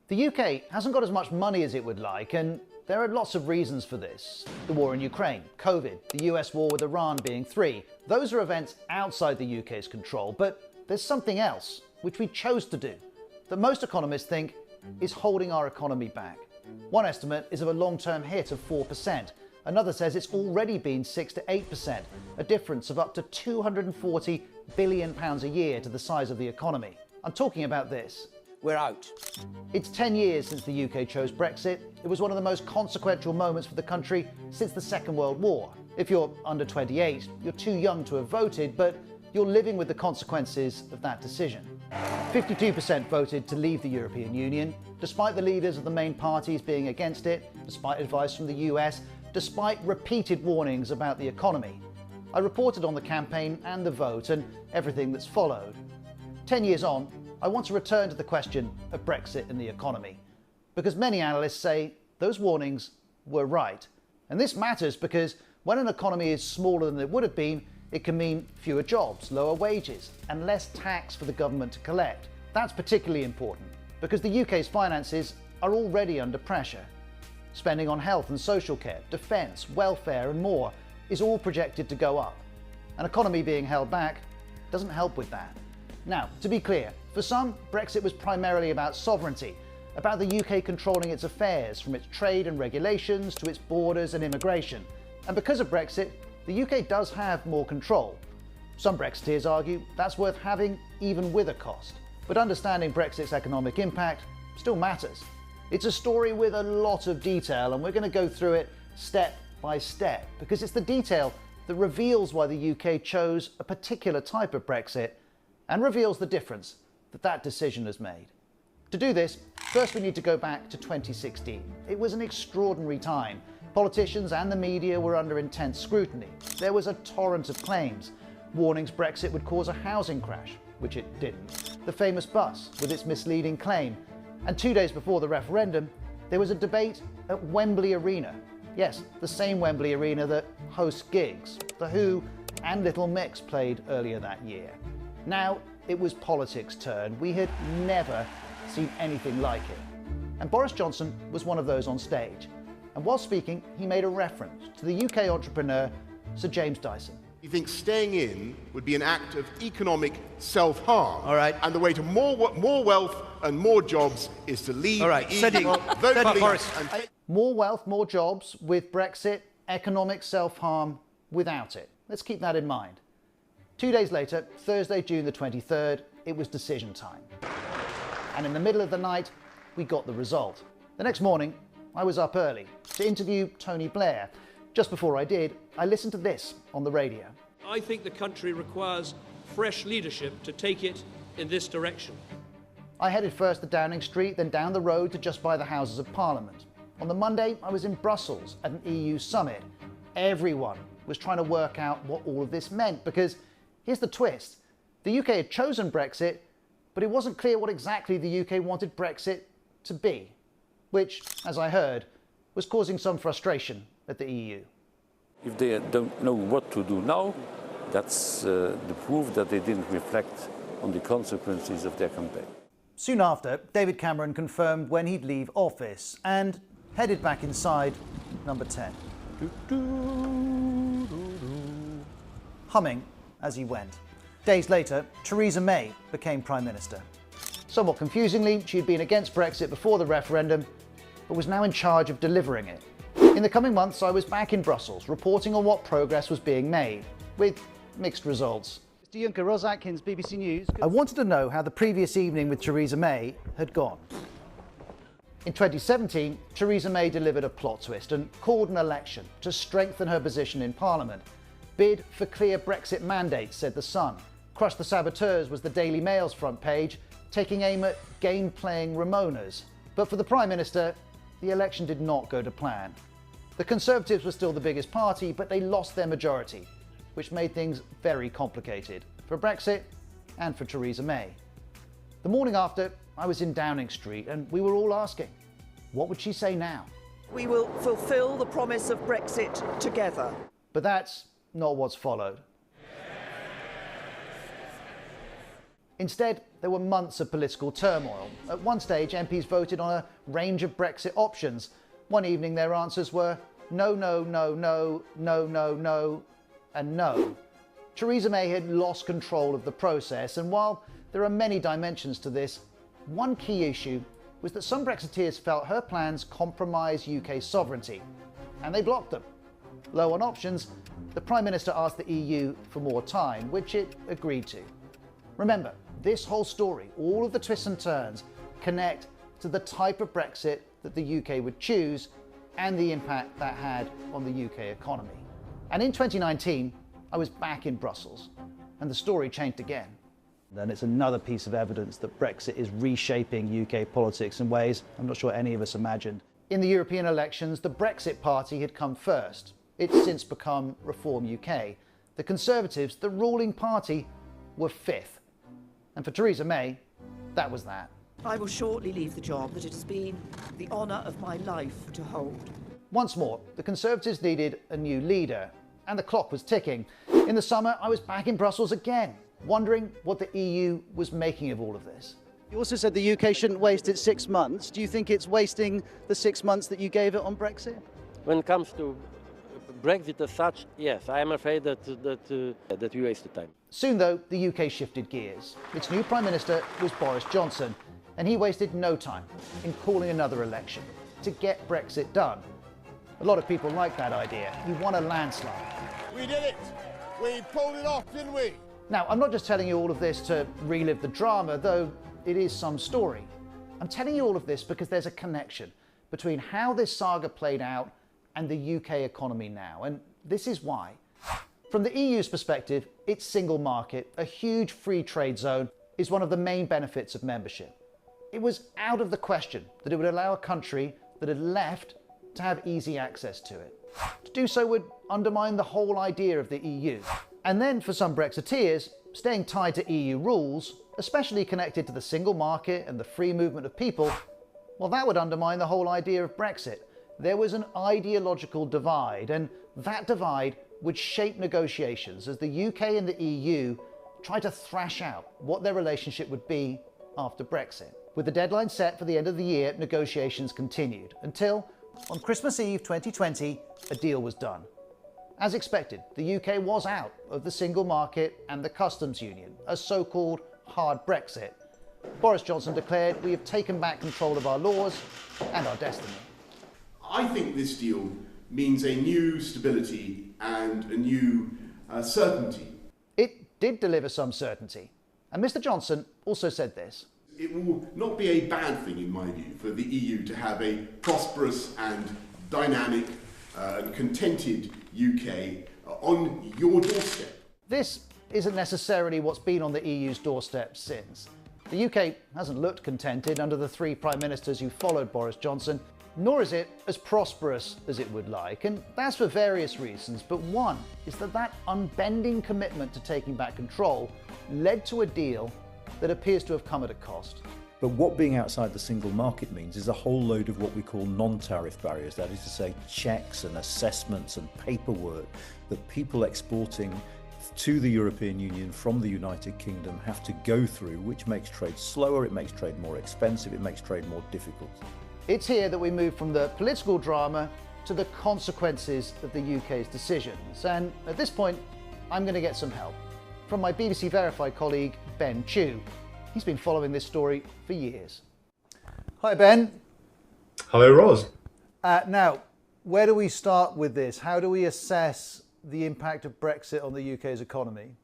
The UK hasn't got as much money as it would like, and there are lots of reasons for this. The war in Ukraine, COVID, the US war with Iran being three. Those are events outside the UK's control, but there's something else, which we chose to do, that most economists think is holding our economy back. One estimate is of a long-term hit of 4%. Another says it's already been 6 to 8%, a difference of up to £240 billion a year to the size of the economy. I'm talking about this. We're out. It's 10 years since the UK chose Brexit. It was one of the most consequential moments for the country since the Second World War. If you're under 28, you're too young to have voted, but you're living with the consequences of that decision. 52% voted to leave the European Union, despite the leaders of the main parties being against it, despite advice from the US, despite repeated warnings about the economy. I reported on the campaign and the vote and everything that's followed. 10 years on, I want to return to the question of Brexit and the economy, because many analysts say those warnings were right. And this matters because when an economy is smaller than it would have been, it can mean fewer jobs, lower wages, and less tax for the government to collect. That's particularly important because the UK's finances are already under pressure. Spending on health and social care, defence, welfare and more is all projected to go up. An economy being held back doesn't help with that. Now, to be clear, for some, Brexit was primarily about sovereignty, about the UK controlling its affairs, from its trade and regulations to its borders and immigration. And because of Brexit, the UK does have more control. Some Brexiteers argue that's worth having even with a cost. But understanding Brexit's economic impact still matters. It's a story with a lot of detail, and we're going to go through it step by step, because it's the detail that reveals why the UK chose a particular type of Brexit and reveals the difference that that decision has made. To do this, first we need to go back to 2016. It was an extraordinary time. Politicians and the media were under intense scrutiny. There was a torrent of claims. Warnings Brexit would cause a housing crash, which it didn't. The famous bus with its misleading claim. And 2 days before the referendum, there was a debate at Wembley Arena. Yes, the same Wembley Arena that hosts gigs. The Who and Little Mix played earlier that year. Now it was politics' turn. We had never seen anything like it. And Boris Johnson was one of those on stage. And while speaking, he made a reference to the UK entrepreneur, Sir James Dyson. He thinks staying in would be an act of economic self-harm. All right. And the way to more wealth and more jobs is to leave All right. the EU. Steady. Vote Boris. More wealth, more jobs with Brexit, economic self-harm without it. Let's keep that in mind. 2 days later, Thursday, June the 23rd, it was decision time. And in the middle of the night, we got the result. The next morning, I was up early to interview Tony Blair. Just before I did, I listened to this on the radio. I think the country requires fresh leadership to take it in this direction. I headed first to Downing Street, then down the road to just by the Houses of Parliament. On the Monday, I was in Brussels at an EU summit. Everyone was trying to work out what all of this meant, because here's the twist. The UK had chosen Brexit, but it wasn't clear what exactly the UK wanted Brexit to be, which, as I heard, was causing some frustration at the EU. If they don't know what to do now, that's the proof that they didn't reflect on the consequences of their campaign. Soon after, David Cameron confirmed when he'd leave office and headed back inside number 10. Humming as he went. Days later, Theresa May became Prime Minister. Somewhat confusingly, she'd been against Brexit before the referendum, but was now in charge of delivering it. In the coming months, I was back in Brussels, reporting on what progress was being made, with mixed results. Mr Juncker, Ros Atkins, BBC News. I wanted to know how the previous evening with Theresa May had gone. In 2017, Theresa May delivered a plot twist and called an election to strengthen her position in Parliament. Bid for clear Brexit mandates, said The Sun. Crush the saboteurs was the Daily Mail's front page, taking aim at game-playing Ramonas. But for the Prime Minister, the election did not go to plan. The Conservatives were still the biggest party, but they lost their majority, which made things very complicated for Brexit and for Theresa May. The morning after, I was in Downing Street and we were all asking, what would she say now? We will fulfil the promise of Brexit together. But that's not what's followed. Instead, there were months of political turmoil. At one stage, MPs voted on a range of Brexit options. One evening, their answers were no, no, no, no, no, no, no, and no. Theresa May had lost control of the process, and while there are many dimensions to this, one key issue was that some Brexiteers felt her plans compromise UK sovereignty, and they blocked them. Low on options, the Prime Minister asked the EU for more time, which it agreed to. Remember, this whole story, all of the twists and turns, connect to the type of Brexit that the UK would choose and the impact that had on the UK economy. And in 2019, I was back in Brussels, and the story changed again. And it's another piece of evidence that Brexit is reshaping UK politics in ways I'm not sure any of us imagined. In the European elections, the Brexit Party had come first. It's since become Reform UK. The Conservatives, the ruling party, were fifth. And for Theresa May, that was that. I will shortly leave the job that it has been the honour of my life to hold. Once more, the Conservatives needed a new leader, and the clock was ticking. In the summer, I was back in Brussels again, wondering what the EU was making of all of this. You also said the UK shouldn't waste its 6 months. Do you think it's wasting the 6 months that you gave it on Brexit? When it comes to Brexit as such, yes, I am afraid that we wasted time. Soon, though, the UK shifted gears. Its new Prime Minister was Boris Johnson, and he wasted no time in calling another election to get Brexit done. A lot of people like that idea. He won a landslide. We did it! We pulled it off, didn't we? Now, I'm not just telling you all of this to relive the drama, though it is some story. I'm telling you all of this because there's a connection between how this saga played out and the UK economy now, and this is why. From the EU's perspective, its single market, a huge free trade zone, is one of the main benefits of membership. It was out of the question that it would allow a country that had left to have easy access to it. To do so would undermine the whole idea of the EU. And then for some Brexiteers, staying tied to EU rules, especially connected to the single market and the free movement of people, well, that would undermine the whole idea of Brexit. There was an ideological divide, and that divide would shape negotiations as the UK and the EU tried to thrash out what their relationship would be after Brexit. With the deadline set for the end of the year, negotiations continued until, on Christmas Eve 2020, a deal was done. As expected, the UK was out of the single market and the customs union, a so-called hard Brexit. Boris Johnson declared, "We have taken back control of our laws and our destiny." I think this deal means a new stability and a new certainty. It did deliver some certainty. And Mr. Johnson also said this. It will not be a bad thing, in my view, for the EU to have a prosperous and dynamic and contented UK on your doorstep. This isn't necessarily what's been on the EU's doorstep since. The UK hasn't looked contented under the three prime ministers who followed Boris Johnson, nor is it as prosperous as it would like, and that's for various reasons, but one is that unbending commitment to taking back control led to a deal that appears to have come at a cost. But what being outside the single market means is a whole load of what we call non-tariff barriers, that is to say checks and assessments and paperwork that people exporting to the European Union from the United Kingdom have to go through, which makes trade slower, it makes trade more expensive, it makes trade more difficult. It's here that we move from the political drama to the consequences of the UK's decisions. And at this point, I'm going to get some help from my BBC Verified colleague, Ben Chu. He's been following this story for years. Hi, Ben. Hello, Roz. Now, where do we start with this? How do we assess the impact of Brexit on the UK's economy?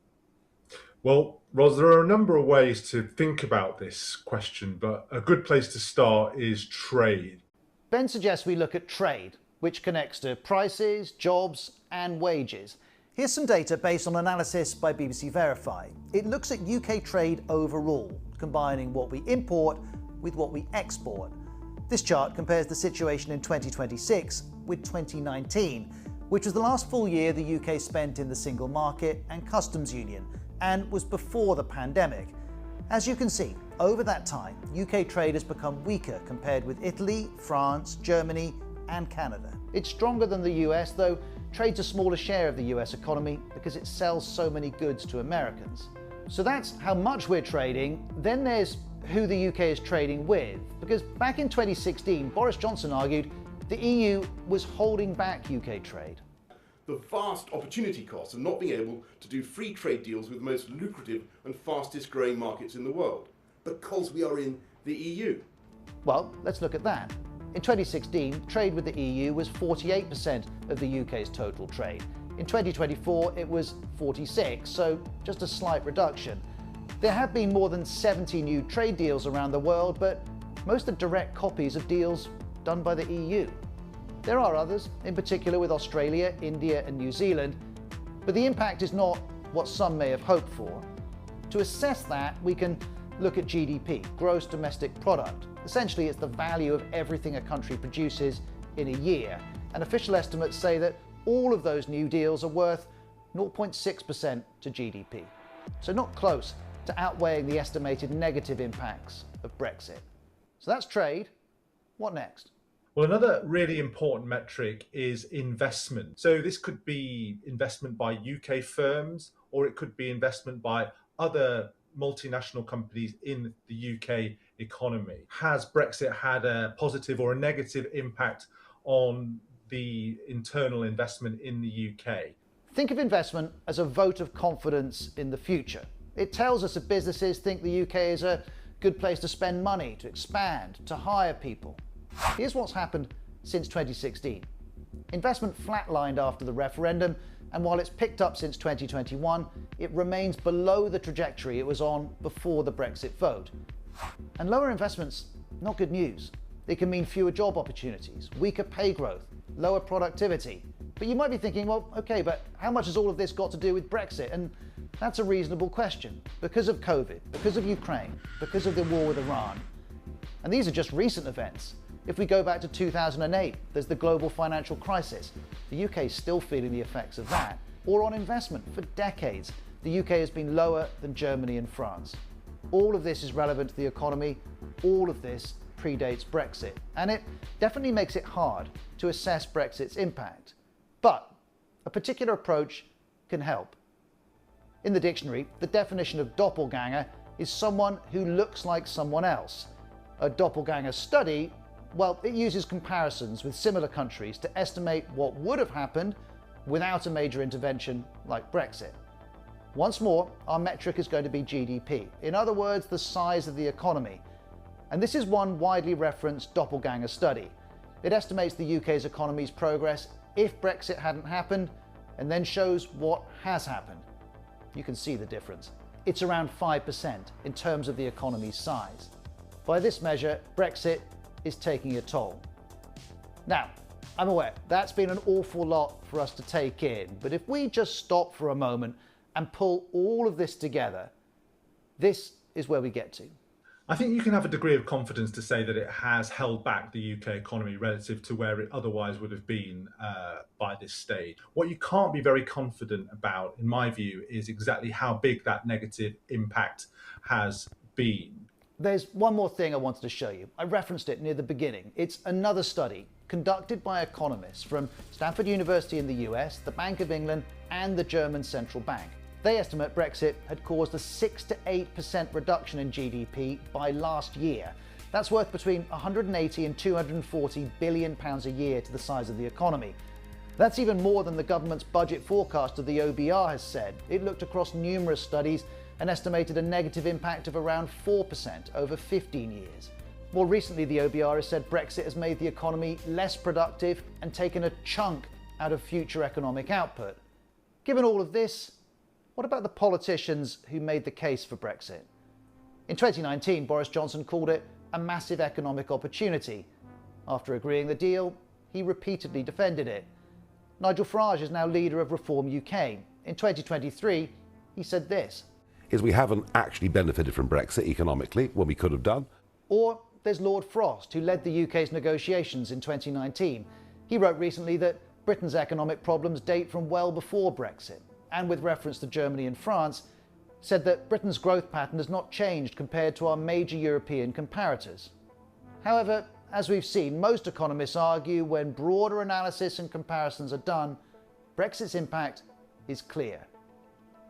Well, Roz, there are a number of ways to think about this question, but a good place to start is trade. Ben suggests we look at trade, which connects to prices, jobs, and wages. Here's some data based on analysis by BBC Verify. It looks at UK trade overall, combining what we import with what we export. This chart compares the situation in 2026 with 2019, which was the last full year the UK spent in the single market and customs union, and was before the pandemic. As you can see, over that time, UK trade has become weaker compared with Italy, France, Germany, and Canada. It's stronger than the US, though trade's a smaller share of the US economy because it sells so many goods to Americans. So that's how much we're trading. Then there's who the UK is trading with. Because back in 2016, Boris Johnson argued the EU was holding back UK trade. The vast opportunity cost of not being able to do free trade deals with the most lucrative and fastest growing markets in the world, because we are in the EU. Well, let's look at that. In 2016, trade with the EU was 48% of the UK's total trade. In 2024, it was 46%, so just a slight reduction. There have been more than 70 new trade deals around the world, but most are direct copies of deals done by the EU. There are others, in particular with Australia, India and New Zealand, but the impact is not what some may have hoped for. To assess that, we can look at GDP, gross domestic product. Essentially, it's the value of everything a country produces in a year, and official estimates say that all of those new deals are worth 0.6% to GDP. So not close to outweighing the estimated negative impacts of Brexit. So that's trade. What next? Well, another really important metric is investment. So this could be investment by UK firms, or it could be investment by other multinational companies in the UK economy. Has Brexit had a positive or a negative impact on the internal investment in the UK? Think of investment as a vote of confidence in the future. It tells us that businesses think the UK is a good place to spend money, to expand, to hire people. Here's what's happened since 2016. Investment flatlined after the referendum, and while it's picked up since 2021, it remains below the trajectory it was on before the Brexit vote. And lower investment's not good news. It can mean fewer job opportunities, weaker pay growth, lower productivity. But you might be thinking, well, okay, but how much has all of this got to do with Brexit? And that's a reasonable question. Because of COVID, because of Ukraine, because of the war with Iran. And these are just recent events. If we go back to 2008, there's the global financial crisis. The UK is still feeling the effects of that. Or on investment, for decades, the UK has been lower than Germany and France. All of this is relevant to the economy. All of this predates Brexit. And it definitely makes it hard to assess Brexit's impact. But a particular approach can help. In the dictionary, the definition of doppelganger is someone who looks like someone else. A doppelganger study, well, it uses comparisons with similar countries to estimate what would have happened without a major intervention like Brexit. Once more, our metric is going to be GDP. In other words, the size of the economy. And this is one widely referenced doppelganger study. It estimates the UK's economy's progress if Brexit hadn't happened, and then shows what has happened. You can see the difference. It's around 5% in terms of the economy's size. By this measure, Brexit is taking a toll. Now, I'm aware that's been an awful lot for us to take in, but if we just stop for a moment and pull all of this together, this is where we get to. I think you can have a degree of confidence to say that it has held back the UK economy relative to where it otherwise would have been by this stage. What you can't be very confident about, in my view, is exactly how big that negative impact has been. There's one more thing I wanted to show you. I referenced it near the beginning. It's another study conducted by economists from Stanford University in the US, the Bank of England, and the German Central Bank. They estimate Brexit had caused a 6 to 8% reduction in GDP by last year. That's worth between 180 and 240 billion pounds a year to the size of the economy. That's even more than the government's budget forecast of the OBR has said. It looked across numerous studies and estimated a negative impact of around 4% over 15 years. More recently, the OBR has said Brexit has made the economy less productive and taken a chunk out of future economic output. Given all of this, what about the politicians who made the case for Brexit? In 2019, Boris Johnson called it a massive economic opportunity. After agreeing the deal, he repeatedly defended it. Nigel Farage is now leader of Reform UK. In 2023, he said this. We haven't actually benefited from Brexit economically when we could have done. Or there's Lord Frost, who led the UK's negotiations in 2019. He wrote recently that Britain's economic problems date from well before Brexit, and with reference to Germany and France, said that Britain's growth pattern has not changed compared to our major European comparators. However, as we've seen, most economists argue when broader analysis and comparisons are done, Brexit's impact is clear.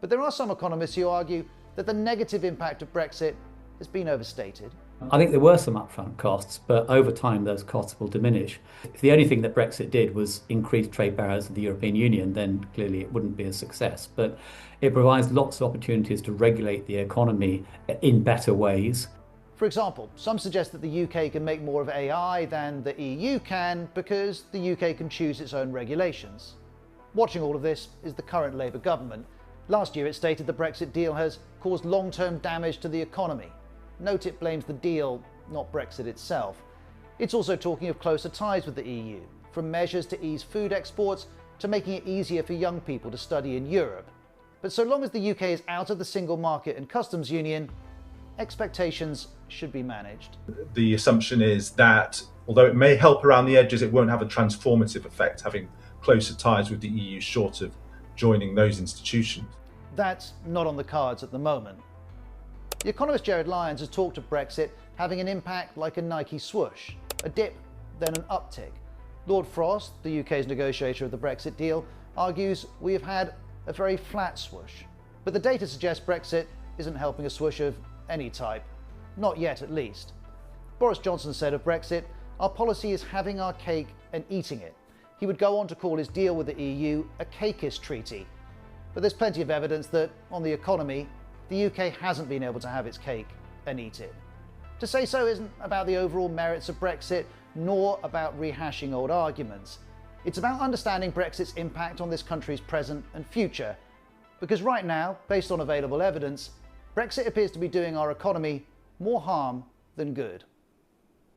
But there are some economists who argue that the negative impact of Brexit has been overstated? I think there were some upfront costs, but over time those costs will diminish. If the only thing that Brexit did was increase trade barriers to the European Union, then clearly it wouldn't be a success. But it provides lots of opportunities to regulate the economy in better ways. For example, some suggest that the UK can make more of AI than the EU can because the UK can choose its own regulations. Watching all of this is the current Labour government. Last year it stated the Brexit deal has caused long-term damage to the economy. Note it blames the deal, not Brexit itself. It's also talking of closer ties with the EU, from measures to ease food exports to making it easier for young people to study in Europe. But so long as the UK is out of the single market and customs union, expectations should be managed. The assumption is that although it may help around the edges, it won't have a transformative effect, having closer ties with the EU short of joining those institutions. That's not on the cards at the moment. The economist Jared Lyons has talked of Brexit having an impact like a Nike swoosh, a dip, then an uptick. Lord Frost, the UK's negotiator of the Brexit deal, argues we have had a very flat swoosh. But the data suggests Brexit isn't helping a swoosh of any type, not yet at least. Boris Johnson said of Brexit, "Our policy is having our cake and eating it." He would go on to call his deal with the EU a cakeist treaty. But there's plenty of evidence that, on the economy, the UK hasn't been able to have its cake and eat it. To say so isn't about the overall merits of Brexit, nor about rehashing old arguments. It's about understanding Brexit's impact on this country's present and future. Because right now, based on available evidence, Brexit appears to be doing our economy more harm than good.